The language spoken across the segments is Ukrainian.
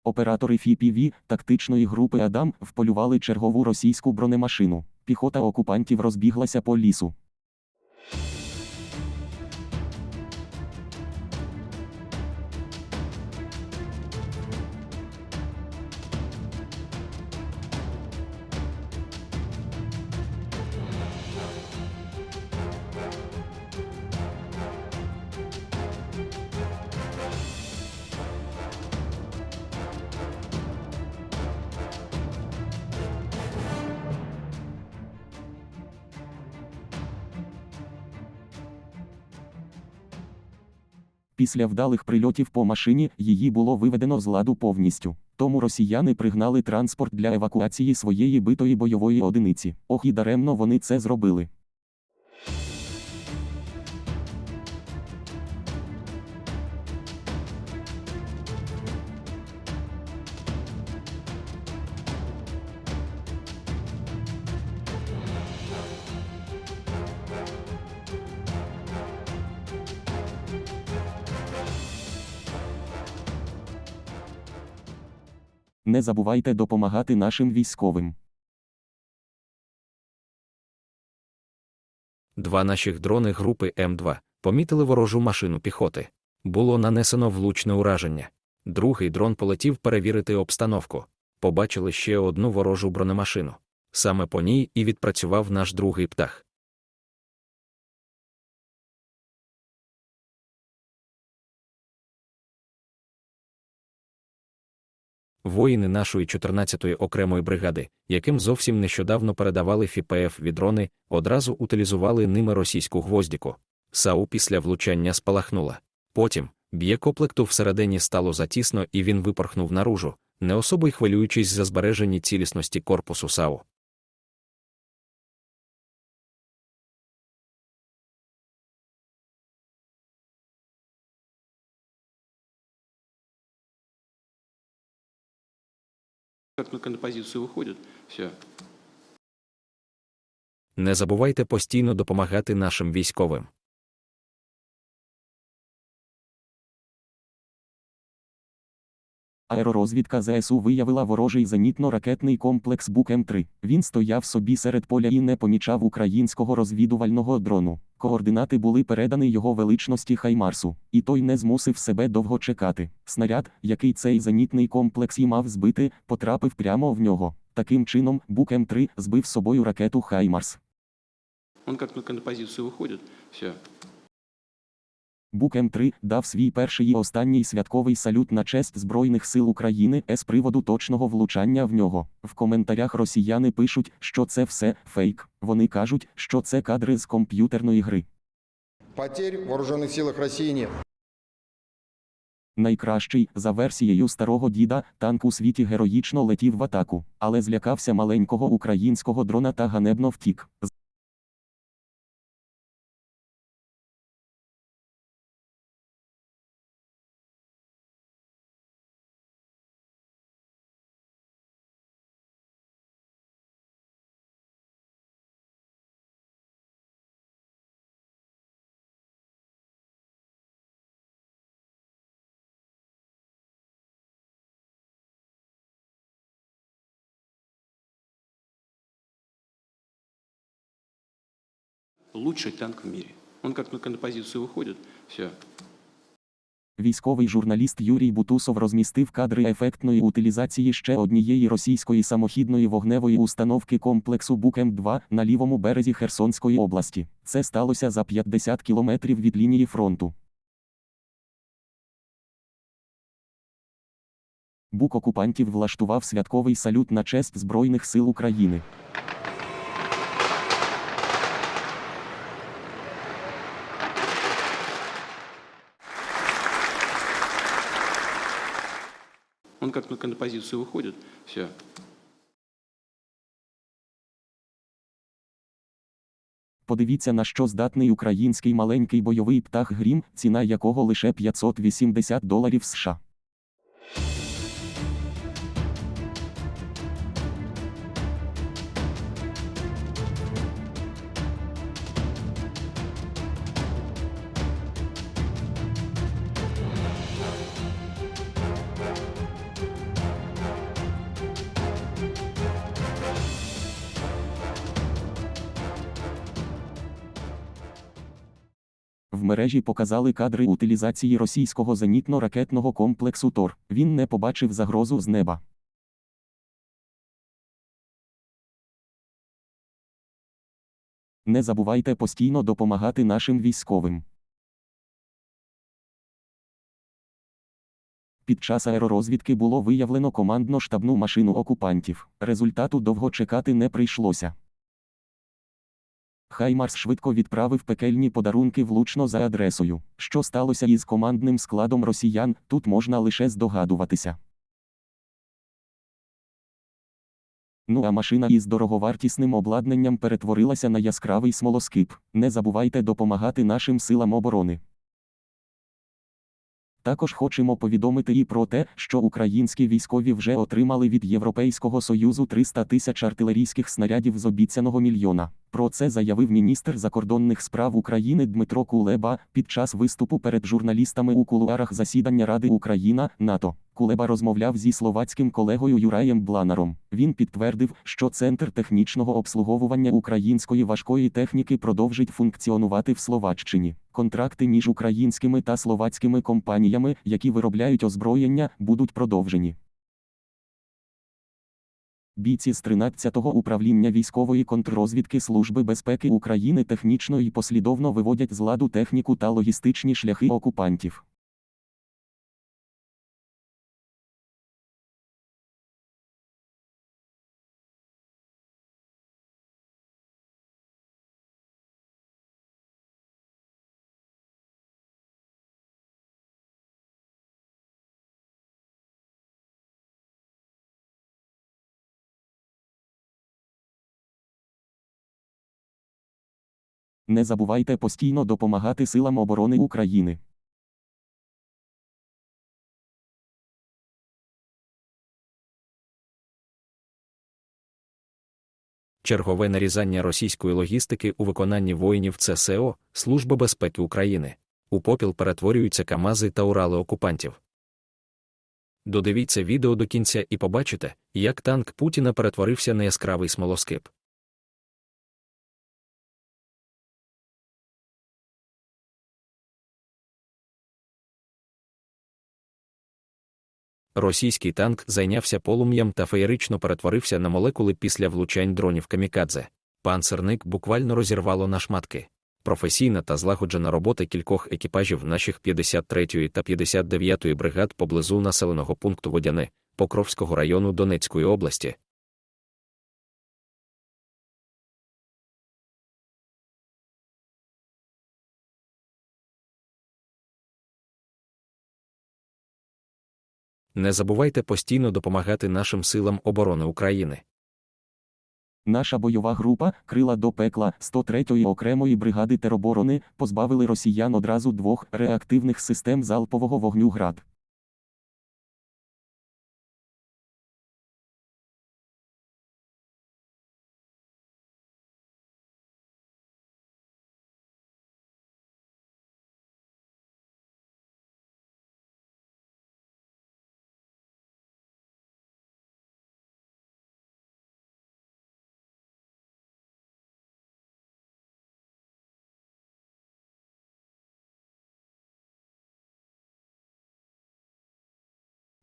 Оператори FPV тактичної групи «Адам» вполювали чергову російську бронемашину. Піхота окупантів розбіглася по лісу. Після вдалих прильотів по машині її було виведено з ладу повністю. Тому росіяни пригнали транспорт для евакуації своєї битої бойової одиниці. Ох, і даремно вони це зробили. Не забувайте допомагати нашим військовим. Два наших дрони групи М2 помітили ворожу машину піхоти. Було нанесено влучне ураження. Другий дрон полетів перевірити обстановку. Побачили ще одну ворожу бронемашину. Саме по ній і відпрацював наш другий птах. Воїни нашої 14-ї окремої бригади, яким зовсім нещодавно передавали FPV-дрони, одразу утилізували ними російську гвоздіку. САУ після влучання спалахнула. Потім, боєкомплекту всередині стало затісно і він випорхнув наружу, не особо й хвилюючись за збереження цілісності корпусу САУ. Как только на позицию выходят, все. Не забувайте постійно допомагати нашим військовим. Аеророзвідка ЗСУ виявила ворожий зенітно-ракетний комплекс Бук-М3. Він стояв собі серед поля і не помічав українського розвідувального дрону. Координати були передані його величності Хаймарсу, і той не змусив себе довго чекати. Снаряд, який цей зенітний комплекс і мав збити, потрапив прямо в нього. Таким чином, Бук-М3 збив собою ракету Хаймарс. Он как только на позицию выходит, все. Бук-М3 дав свій перший і останній святковий салют на честь Збройних сил України з приводу точного влучання в нього. В коментарях росіяни пишуть, що це все фейк. Вони кажуть, що це кадри з комп'ютерної гри. Потерь в вооружених силах Росії нет. Найкращий, за версією старого діда, танк у світі героїчно летів в атаку, але злякався маленького українського дрона та ганебно втік. Лучший танк в мире. Он как только на позицию выходит, все. Військовий журналіст Юрій Бутусов розмістив кадри ефектної утилізації ще однієї російської самохідної вогневої установки комплексу Бук-М2 на лівому березі Херсонської області. Це сталося за 50 кілометрів від лінії фронту. Бук окупантів влаштував святковий салют на честь Збройних сил України. Он как только на позицию выходит, все. Подивіться, на що здатний український маленький бойовий птах «Грім», ціна якого лише $580 США. в мережі показали кадри утилізації російського зенітно-ракетного комплексу ТОР. Він не побачив загрозу з неба. Не забувайте постійно допомагати нашим військовим. Під час аеророзвідки було виявлено командно-штабну машину окупантів. Результату довго чекати не прийшлося. Хаймарс швидко відправив пекельні подарунки влучно за адресою. Що сталося із командним складом росіян, тут можна лише здогадуватися. Ну а машина із дороговартісним обладнанням перетворилася на яскравий смолоскип. Не забувайте допомагати нашим силам оборони. Також хочемо повідомити і про те, що українські військові вже отримали від Європейського Союзу 300 тисяч артилерійських снарядів з обіцяного мільйона. Про це заявив міністр закордонних справ України Дмитро Кулеба під час виступу перед журналістами у кулуарах засідання Ради Україна-НАТО. Кулеба розмовляв зі словацьким колегою Юраєм Бланаром. Він підтвердив, що Центр технічного обслуговування української важкої техніки продовжить функціонувати в Словаччині. Контракти між українськими та словацькими компаніями, які виробляють озброєння, будуть продовжені. Бійці з 13-го управління військової контррозвідки Служби безпеки України технічно і послідовно виводять з ладу техніку та логістичні шляхи окупантів. Не забувайте постійно допомагати силам оборони України. Чергове нарізання російської логістики у виконанні воїнів ЦСО, Служби безпеки України. У попіл перетворюються КАМАЗи та Урали окупантів. Додивіться відео до кінця і побачите, як танк Путіна перетворився на яскравий смолоскип. Російський танк зайнявся полум'ям та феєрично перетворився на молекули після влучань дронів камікадзе. Панцерник буквально розірвало на шматки. Професійна та злагоджена робота кількох екіпажів наших 53-ї та 59-ї бригад поблизу населеного пункту Водяне, Покровського району Донецької області. Не забувайте постійно допомагати нашим силам оборони України. Наша бойова група «Крила до пекла» 103-ї окремої бригади тероборони позбавили росіян одразу 2 реактивних систем залпового вогню «Град».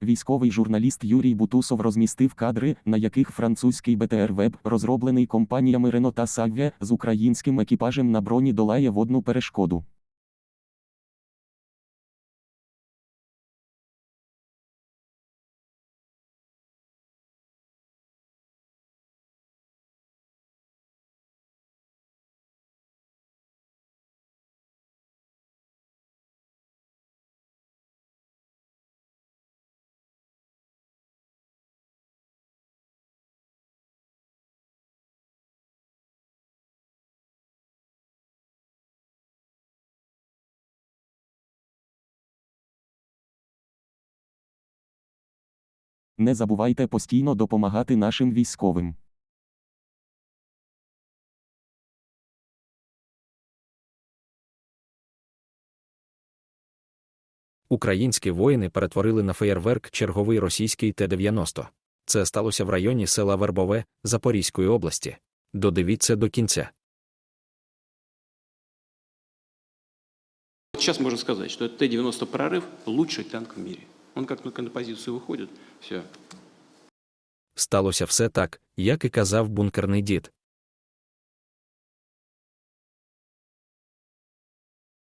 Військовий журналіст Юрій Бутусов розмістив кадри, на яких французький БТР-Веб, розроблений компаніями Renault та Savia, з українським екіпажем на броні долає водну перешкоду. Не забувайте постійно допомагати нашим військовим. Українські воїни перетворили на феєрверк черговий російський Т-90. Це сталося в районі села Вербове, Запорізької області. Додивіться до кінця. сейчас можно сказать, что Т-90 «Прорыв» лучший танк в мире. Он как только на позицию выходит, все. Сталося все так, як і казав бункерний дід.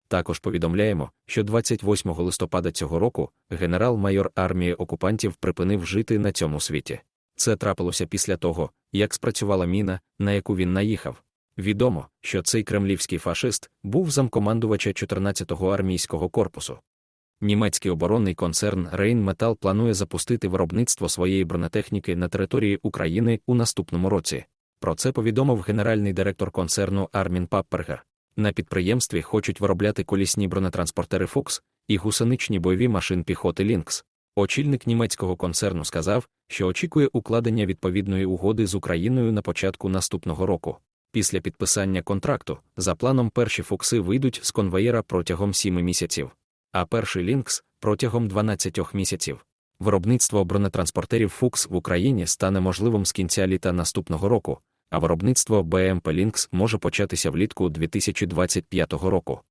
Також повідомляємо, що 28 листопада цього року генерал-майор армії окупантів припинив жити на цьому світі. Це трапилося після того, як спрацювала міна, на яку він наїхав. Відомо, що цей кремлівський фашист був замкомандувача 14-го армійського корпусу. Німецький оборонний концерн Rheinmetall планує запустити виробництво своєї бронетехніки на території України у наступному році. Про це повідомив генеральний директор концерну Армін Паппергер. На підприємстві хочуть виробляти колісні бронетранспортери Fuchs і гусеничні бойові машин піхоти Lynx. Очільник німецького концерну сказав, що очікує укладення відповідної угоди з Україною на початку наступного року. Після підписання контракту, за планом, перші Фукси вийдуть з конвеєра протягом 7 місяців, а перший Lynx – протягом 12 місяців. Виробництво бронетранспортерів Fuchs в Україні стане можливим з кінця літа наступного року, а виробництво БМП Lynx може початися влітку 2025 року.